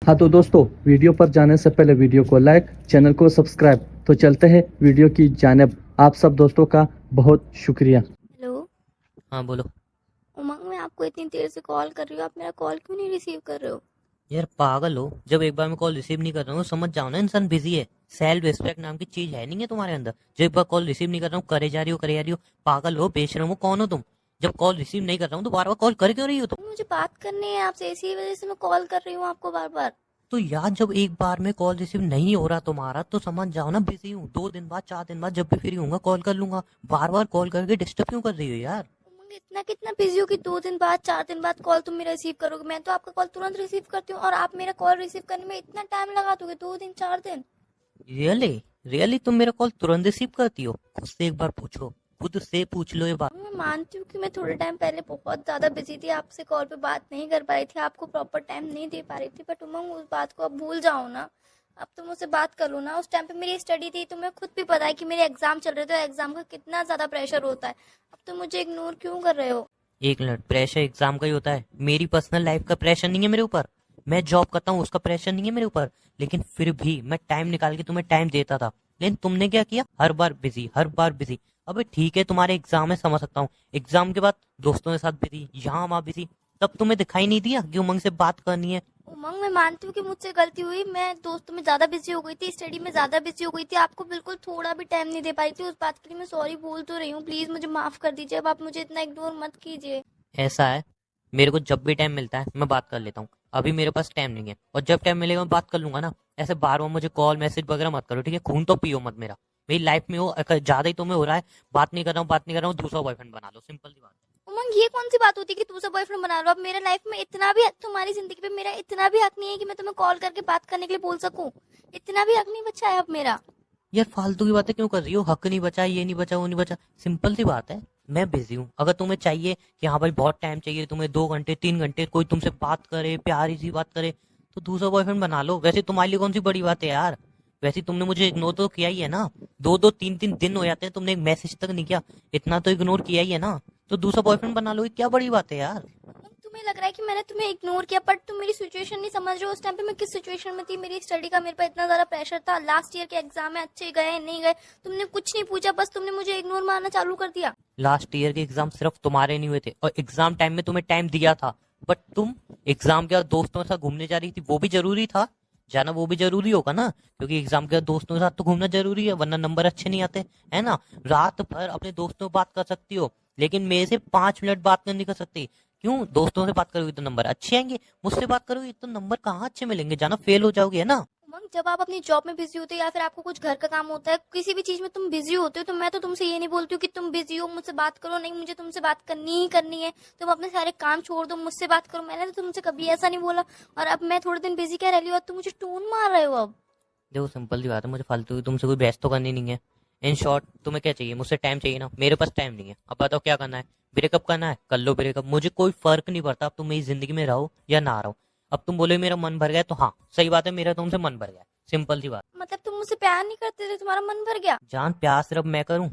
हाँ तो दोस्तों, वीडियो पर जाने से पहले वीडियो को लाइक, चैनल को सब्सक्राइब। तो चलते हैं वीडियो की जानिब। आप सब दोस्तों का बहुत शुक्रिया। हेलो। हाँ बोलो। उमंग, मैं आपको इतनी देर से कॉल कर रही हूँ, आप मेरा कॉल क्यों नहीं रिसीव कर रहे हो? यार पागल हो, जब एक बार मैं कॉल रिसीव नहीं कर रहा हूँ समझ जाओ ना, इंसान बिजी है। सेल्फ रिस्पेक्ट नाम की चीज है नहीं है तुम्हारे अंदर। जब एक बार कॉल रिसीव नहीं कर रहा हूँ करे जा रही हो। पागल हो, बेशरम हो, कौन हो तुम? जब कॉल रिसीव नहीं कर रहा हूँ तो बार बार कॉल कर क्यों रही हो तुम? मुझे बात करनी है आपसे, इसी वजह से मैं कॉल कर रही हूँ आपको बार बार। तो यार जब एक बार में कॉल रिसीव नहीं हो रहा तुम्हारा तो समझ जाओ ना बिजी हूँ। 2 दिन बाद 4 दिन बाद जब भी फ्री होऊंगा कॉल कर लूंगा। बार बार कॉल करके डिस्टर्ब क्यों कर रही हो यार? उमंग, इतना कितना बिजी हो कि 2 दिन बाद 4 दिन बाद कॉल तुम मेरा रिसीव करोगे? मैं तो आपका कॉल तुरंत रिसीव करती हूँ और आप मेरा कॉल रिसीव करने में इतना टाइम लगा दोगे? 2 दिन 4 दिन? रियली? रियली तुम मेरा कॉल तुरंत रिसीव करती हो? खुद से एक बार पूछो, खुद से पूछ लो ये बात। मैं मानती हूँ कि मैं थोड़े टाइम पहले बहुत ज्यादा बिजी थी, आपसे कॉल पे बात नहीं कर पा रही थी, आपको प्रॉपर टाइम नहीं दे पा रही थी, बट उमंग उस बात को अब भूल जाओ ना। अब तो मुझसे बात कर लो ना। उस टाइम पे मेरी स्टडी थी, तुम्हें खुद भी पता है कि मेरे एग्जाम चल रहे थे, एग्जाम का कितना ज्यादा प्रेशर होता है। अब तो मुझे इग्नोर क्यों कर रहे हो? एक मिनट, प्रेशर एग्जाम का ही होता है? मेरी पर्सनल लाइफ का प्रेशर नहीं है मेरे ऊपर। मैं जॉब करता हूँ उसका प्रेशर नहीं है मेरे ऊपर। लेकिन फिर भी मैं टाइम निकाल के तुम्हें टाइम देता था। लेकिन तुमने क्या किया? हर बार बिजी, हर बार बिजी। अबे ठीक है तुम्हारे एग्जाम है, समझ सकता हूँ। एग्जाम के बाद दोस्तों के साथ बिजी, यहाँ वहाँ बिजी। तब तुम्हें दिखाई नहीं दिया कि उमंग से बात करनी है? उमंग, मैं मानती हूँ कि मुझसे गलती हुई, मैं दोस्तों में ज्यादा बिजी हो गई थी, स्टडी में ज्यादा बिजी हो गई थी, आपको बिल्कुल थोड़ा भी टाइम नहीं दे पाई थी। उस बात के लिए मैं सॉरी बोल तो रही हूँ, प्लीज मुझे माफ कर दीजिए। अब आप मुझे इतना इग्नोर मत कीजिए। ऐसा है, मेरे को जब भी टाइम मिलता है मैं बात कर लेता हूँ। अभी मेरे पास टाइम नहीं है और जब टाइम मिलेगा मैं बात कर लूंगा ना। ऐसे बार बार मुझे कॉल मैसेज वगैरह मत करो, ठीक है? खून तो पियो मत मेरा। मेरी लाइफ में हो, अगर ज्यादा ही तुम्हें हो रहा है, बात नहीं कर रहा हूँ, बात नहीं कर रहा हूँ, दूसरा बॉयफ्रेंड बना लो, सिंपल सी बात है। उमंग, ये कौन सी बात होती है कि दूसरा बॉयफ्रेंड बना लो? अब मेरे लाइफ में इतना भी, तुम्हारी जिंदगी पे मेरा इतना भी हक नहीं है कि मैं तुम्हें कॉल करके बात करने के लिए बोल सकूं। इतना भी हक नहीं बचा है अब मेरा। यार फालतू की बातें क्यों कर रही हो? हक नहीं बचा, ये नहीं बचा, वो नहीं बचा। सिंपल सी बात है, मैं बिजी हूँ। अगर तुम्हें चाहिए कि हाँ भाई बहुत टाइम चाहिए तुम्हें, 2 घंटे 3 घंटे कोई तुमसे बात करे, प्यारी सी बात करे, तो दूसरा बॉयफ्रेंड बना लो। वैसे तुम्हारे लिए कौन सी बड़ी बात है यार? वैसे तुमने मुझे इग्नोर तो किया ही है ना। 2 2 3 3 दिन हो जाते हैं तुमने एक मैसेज तक नहीं किया, इतना तो इग्नोर किया ही है ना। तो दूसरा बॉयफ्रेंड बना लो, ये क्या बड़ी बात है यार? उमंग, तुम्हें लग रहा है कि मैंने तुम्हें इग्नोर किया, बट तुम मेरी सिचुएशन नहीं समझ रहे हो। उस टाइम पे मैं किस सिचुएशन में थी, मेरी स्टडी का मेरे पे इतना ज्यादा प्रेशर था, लास्ट ईयर के एग्जाम है, अच्छे गए नहीं गए तुमने कुछ नहीं पूछा, बस तुमने मुझे इग्नोर मारना चालू कर दिया। लास्ट ईयर के एग्जाम सिर्फ तुम्हारे नहीं हुए थे, और एग्जाम टाइम में तुम्हें टाइम दिया था। बट तुम एग्जाम के बाद दोस्तों के साथ घूमने जा रही थी, वो भी जरूरी था। जाना वो भी जरूरी होगा ना, क्योंकि एग्जाम के बाद दोस्तों के साथ तो घूमना जरूरी है, वरना नंबर अच्छे नहीं आते, है ना? रात भर अपने दोस्तों से बात कर सकती हो, लेकिन मेरे से 5 मिनट बात नहीं कर सकती। क्यों? दोस्तों से बात करोगी तो नंबर अच्छे आएंगे, मुझसे बात करोगी तो नंबर कहाँ अच्छे मिलेंगे? जाना फेल हो जाओगे, है ना? उमंग, जब आप अपनी जॉब में बिजी होते हो या फिर आपको कुछ घर का काम होता है, किसी भी चीज में तुम बिजी होते हो, तो मैं तो तुमसे ये नहीं बोलती हूँ कि तुम बिजी हो मुझसे बात करो, नहीं, मुझे तुमसे बात करनी ही करनी है। तुम अपने सारे काम छोड़ दो, मुझसे बात करो। मैंने तो तुमसे कभी ऐसा नहीं बोला। और अब मैं थोड़े दिन बिजी क्या रह रही हूँ और तुम मुझे टोन मार रहे हो अब? देखो सिंपल सी बात है, मुझे फालतू की तुमसे कोई बहस तो करनी नहीं है। इन शॉर्ट तुम्हें क्या चाहिए? मुझसे टाइम चाहिए ना, मेरे पास टाइम नहीं है। अब बताओ क्या करना है? ब्रेकअप करना है, कर लो ब्रेकअप, मुझे कोई फर्क नहीं पड़ता अब तुम मेरी जिंदगी में रहो या ना रहो। अब तुम बोले मेरा मन भर गया, तो हाँ सही बात है, मेरा तुमसे मन भर गया, सिंपल सी बात। मतलब तुम मुझसे प्यार नहीं करते थे, तुम्हारा मन भर गया? जान, प्यार सिर्फ मैं करूं?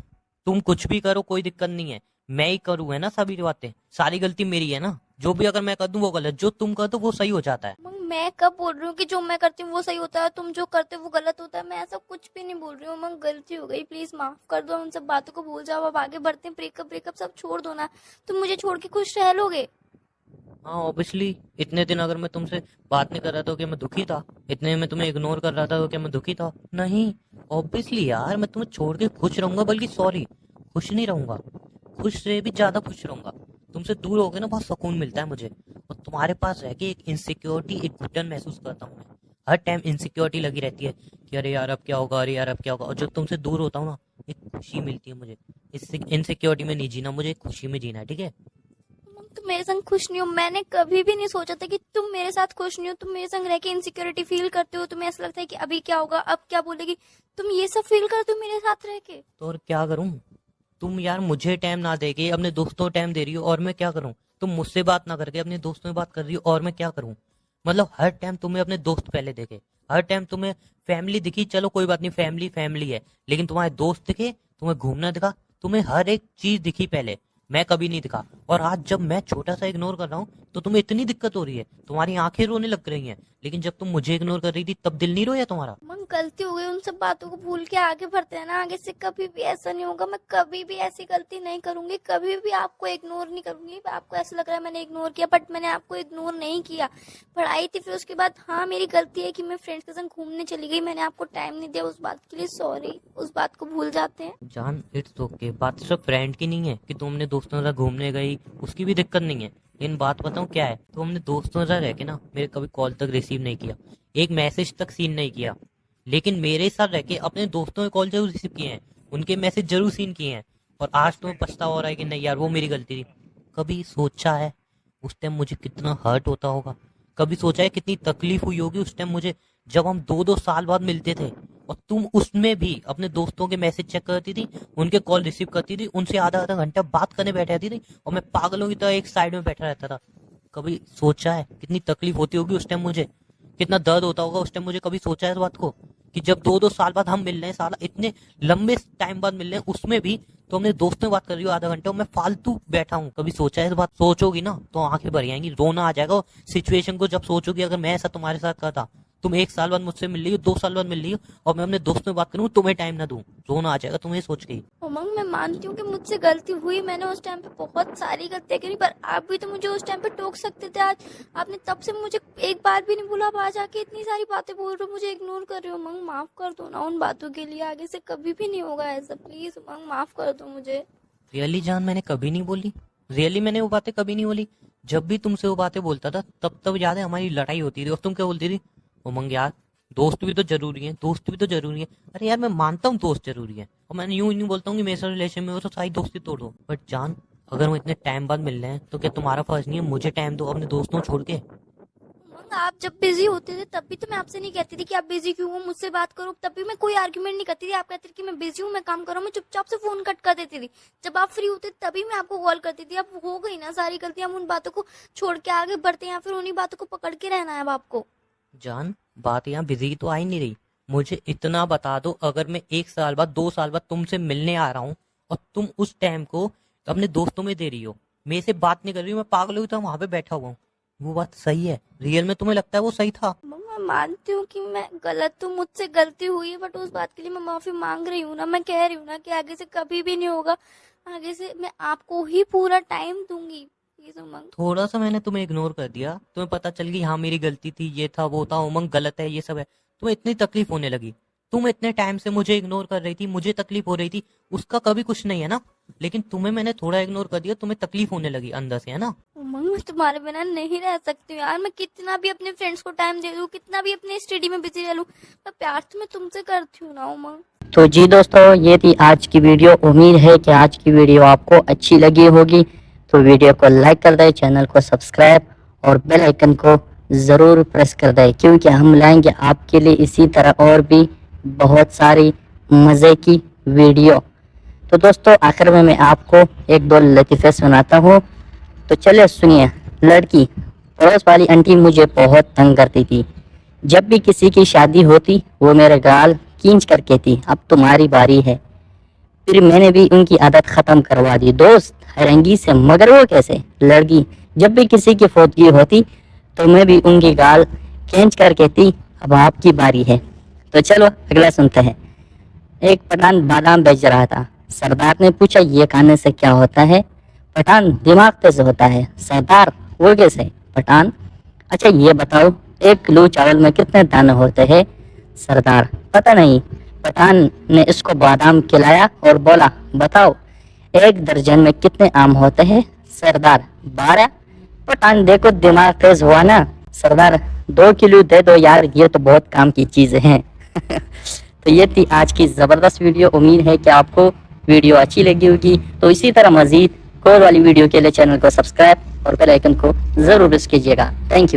तुम कुछ भी करो कोई दिक्कत नहीं है, मैं ही करूँ, है ना? सभी बातें, सारी गलती मेरी है ना। जो भी अगर मैं कर दूं वो गलत, जो तुम कर दो वो सही हो जाता है। मगर मैं कब बोल रही हूँ कि जो मैं करती हूँ वो सही होता है, तुम जो करते हो वो गलत होता है? मैं ऐसा कुछ भी नहीं बोल रही हूँ। मगर गलती हो गई, प्लीज माफ कर दो, उन सब बातों को भूल जाओ, अब आगे बढ़ते हैं। ब्रेकअप ब्रेकअप सब छोड़ दो ना। तुम मुझे छोड़ के खुश रह लोगे? हाँ ऑब्वियसली, इतने दिन अगर मैं तुमसे बात नहीं कर रहा था तो क्या मैं दुखी था? इतने में तुम्हें इग्नोर कर रहा था तो क्या मैं दुखी था? नहीं। ऑब्वियसली यार, मैं तुम्हें छोड़ के खुश रहूंगा, बल्कि सॉरी, खुश नहीं रहूंगा, खुश से भी ज्यादा खुश रहूंगा। तुमसे दूर हो गए ना, बहुत सुकून मिलता है मुझे। और तुम्हारे पास रह के एक इनसिक्योरिटी, एक घुटन महसूस करता हूँ मैं। हर टाइम इनसिक्योरिटी लगी रहती है कि अरे यार अब क्या होगा, अरे यार अब क्या होगा। और जब तुमसे दूर होता हूँ ना, एक खुशी मिलती है मुझे। इससे इनसिक्योरिटी में नहीं जीना, मुझे एक खुशी में जीना है, ठीक है? तुम मेरे संग खुश नहीं हो। मैंने कभी भी नहीं सोचा था कि तुम मेरे साथ खुश नहीं हो। तुम मेरे संग रह के इनसिक्योरिटी फील करते हो, तुम्हें ऐसा लगता है कि अभी क्या होगा, अब क्या बोलेगी। तुम ये सब फील करते हो मेरे साथ रह के? तो और क्या करूं? तुम यार मुझे टाइम ना देके अपने दोस्तों को टाइम दे रही हो, और मैं क्या करूं? तुम मुझसे बात ना करके अपने दोस्तों से बात कर रही हो, और मैं क्या करूं? मतलब हर टाइम तुम्हें अपने दोस्त पहले देखे, हर टाइम तुम्हें फैमिली दिखी, चलो कोई बात नहीं, फैमिली फैमिली है, लेकिन तुम्हारे दोस्त दिखे, तुम्हें घूमना दिखा, तुम्हें हर एक चीज दिखी पहले। मैं कभी नहीं दिखा। और आज जब मैं छोटा सा इग्नोर कर रहा हूँ तो तुम्हें इतनी दिक्कत हो रही है, तुम्हारी आंखें रोने लग रही हैं। लेकिन जब तुम मुझे इग्नोर कर रही थी तब दिल नहीं रोया तुम्हारा? उमंग गलती हो गई, उन सब बातों को भूल के आगे बढ़ते हैं ना। आगे से कभी भी ऐसा नहीं होगा, मैं कभी भी ऐसी गलती नहीं करूंगी, कभी भी आपको इग्नोर नहीं करूंगी। आपको ऐसा लग रहा है मैंने इग्नोर किया, बट मैंने आपको इग्नोर नहीं किया। पढ़ाई थी, फिर उसके बाद हाँ मेरी गलती है कि मैं फ्रेंड्स के संग घूमने चली गई, मैंने आपको टाइम नहीं दिया, उस बात के लिए सॉरी। उस बात को भूल जाते हैं। जान इट्स ओके, बात सिर्फ फ्रेंड की नहीं है कि तुम अपने दोस्तों के साथ घूमने गई, उसकी भी दिक्कत नहीं है। लेकिन बात बताऊं क्या है, तुम अपने दोस्तों के साथ रह के ना मेरे कभी कॉल तक रिसीव नहीं किया, एक मैसेज तक सीन नहीं किया। लेकिन मेरे साथ रह के अपने दोस्तों के कॉल जरूर रिसीव किए हैं, उनके मैसेज जरूर सीन किए हैं। और आज तुम्हें पछतावा हो रहा है कि नहीं यार वो मेरी गलती थी। कभी सोचा है उस टाइम मुझे कितना हर्ट होता होगा? कभी सोचा है कितनी तकलीफ हुई होगी उस टाइम मुझे, जब हम 2-2 साल बाद मिलते थे और तुम उसमें भी अपने दोस्तों के मैसेज चेक करती थी, उनके कॉल रिसीव करती थी, उनसे आधा घंटा बात करने बैठ जाती थी और मैं पागलों की तरह एक साइड में बैठा रहता था। कभी सोचा है कितनी तकलीफ होती होगी उस टाइम मुझे, कितना दर्द होता होगा उस टाइम मुझे? कभी सोचा है इस बात को कि जब 2-2 साल बाद हम मिल रहे हैं, साला इतने लंबे टाइम बाद मिल रहे हैं, उसमें भी तो अपने दोस्तों से बात कर रही हो आधा घंटा और मैं फालतू बैठा हूँ। कभी सोचा है इस बात? सोचोगी ना तो आंखें भर आएंगी, रोना आ जाएगा। सिचुएशन को जब सोचोगी, अगर मैं ऐसा तुम्हारे साथ करता, तुम 1 साल बाद मुझसे मिल रही हो, 2 साल बाद मिल रही हो और मैं अपने दोस्तों से बात करूँ, तुम्हें टाइम ना दूं, रोना आ जाएगा तुम्हें सोच के। उमंग मैं मानती हूँ कि मुझसे गलती हुई, मैंने उस टाइम पे बहुत सारी गलतियां करी, पर आप भी तो मुझे उस टाइम पे टोक सकते थे। आज आपने तब से मुझे एक बार भी नहीं बोला, आप आज आके इतनी सारी बातें बोल रहे हो, मुझे इग्नोर कर रहे हो। उमंग माफ कर दो ना उन बातों के लिए, आगे से कभी भी नहीं होगा ऐसा, प्लीज उमंग माफ कर दो मुझे। रियली जान मैंने कभी नहीं बोली, रियली मैंने वो बातें कभी नहीं बोली। जब भी तुमसे वो बातें बोलता था तब याद है हमारी लड़ाई होती थी और तुम क्या बोलती थी? उमंग यार दोस्त भी तो जरूरी है, दोस्त भी तो जरूरी है। अरे यार मैं मानता हूँ दोस्त जरूरी है और मैं यूं नहीं बोलता हूँ कि मेरे साथ रिलेशन में हो तो सारी दोस्ती तोड़ दो, बट जान अगर हम इतने टाइम बाद मिल रहे हैं तो क्या तुम्हारा फर्ज नहीं है मुझे टाइम दो अपने दोस्तों को छोड़ के? उमंग आप जब बिजी होते थे तब भी तो मैं आपसे नहीं कहती थी कि आप बिजी क्यों हो, मुझसे बात करो, तब भी मैं कोई आर्ग्यूमेंट नहीं करती थी। आप कहते थे कि मैं बिजी हूँ, मैं काम कर रहा हूँ, मैं चुपचाप से फोन कट कर देती थी। जब आप फ्री होते तभी मैं आपको कॉल करती थी। अब हो गई ना सारी गलतियां, हम उन बातों को छोड़ के आगे बढ़ते हैं या फिर उन्हीं बातों को पकड़ के रहना है अब आपको? जान बात यहाँ बिजी की तो आ ही नहीं रही, मुझे इतना बता दो, अगर मैं 1 साल बाद 2 साल बाद तुमसे मिलने आ रहा हूँ और तुम उस टाइम को अपने दोस्तों में दे रही हो, मेरे से बात नहीं कर रही हो, मैं पागल हुई तो वहां पे बैठा हुआ हूँ, वो बात सही है? रियल में तुम्हें लगता है वो सही था? मैं मानती हूँ कि मैं गलत हूँ, मुझसे गलती हुई है, बट उस बात के लिए मैं माफी मांग रही हूँ ना। मैं कह रही हूँ ना कि आगे से कभी भी नहीं होगा, आगे से मैं आपको ही पूरा टाइम दूंगी। प्लीज उमंग। थोड़ा सा मैंने तुम्हें इग्नोर कर दिया, तुम्हें पता चल गई हाँ मेरी गलती थी, ये था वो था, उमंग गलत है, ये सब है, तुम्हें इतनी तकलीफ होने लगी। तुम इतने टाइम से मुझे इग्नोर कर रही थी, मुझे तकलीफ हो रही थी, उसका कभी कुछ नहीं है ना। लेकिन तुम्हें मैंने थोड़ा इग्नोर कर दिया, तुम्हें तकलीफ होने लगी अंदर से, है ना? उमंग मैं तुम्हारे बिना नहीं रह सकती हूँ यार। मैं कितना भी अपने फ्रेंड्स को टाइम दे दूँ, कितना भी अपने स्टडी में बिजी रह लूँ, पर प्यार तो मैं तुमसे करती हूँ ना उमंग। तो जी दोस्तों ये थी आज की वीडियो। उम्मीद है कि आज की वीडियो आपको अच्छी लगी होगी। तो वीडियो को लाइक कर दें, चैनल को सब्सक्राइब और बेल आइकन को ज़रूर प्रेस कर दें, क्योंकि हम लाएंगे आपके लिए इसी तरह और भी बहुत सारी मज़े की वीडियो। तो दोस्तों आखिर में मैं आपको 1-2 लतीफ़े सुनाता हूँ, तो चलिए सुनिए। लड़की, पड़ोस वाली आंटी मुझे बहुत तंग करती थी। जब भी किसी की शादी होती वो मेरे गाल खींच कर कहती अब तुम्हारी बारी है। फिर मैंने भी उनकी आदत ख़त्म करवा दी। दोस्त हैरानगी से मगर वो कैसे? लड़की, जब भी किसी की फौतगी होती तो मैं भी उनकी गाल खींच कर कहती अब आपकी बारी है। तो चलो अगला सुनते हैं। एक पठान बादाम बेच रहा था। सरदार ने पूछा ये खाने से क्या होता है? पठान, दिमाग तेज होता है। सरदार, वो कैसे? पठान, अच्छा ये बताओ 1 किलो चावल में कितने दाने होते हैं? सरदार, पता नहीं। पठान ने इसको बादाम खिलाया और बोला बताओ 1 दर्जन में कितने आम होते हैं? सरदार, 12। पठान, देखो दिमाग तेज हुआ ना। सरदार, 2 किलो दे दो यार, ये तो बहुत काम की चीजें हैं। तो ये थी आज की ज़बरदस्त वीडियो। उम्मीद है कि आपको वीडियो अच्छी लगी होगी। तो इसी तरह मजीद कोई वाली वीडियो के लिए चैनल को सब्सक्राइब और बेल आइकन को ज़रूर प्रेस कीजिएगा। Thank you.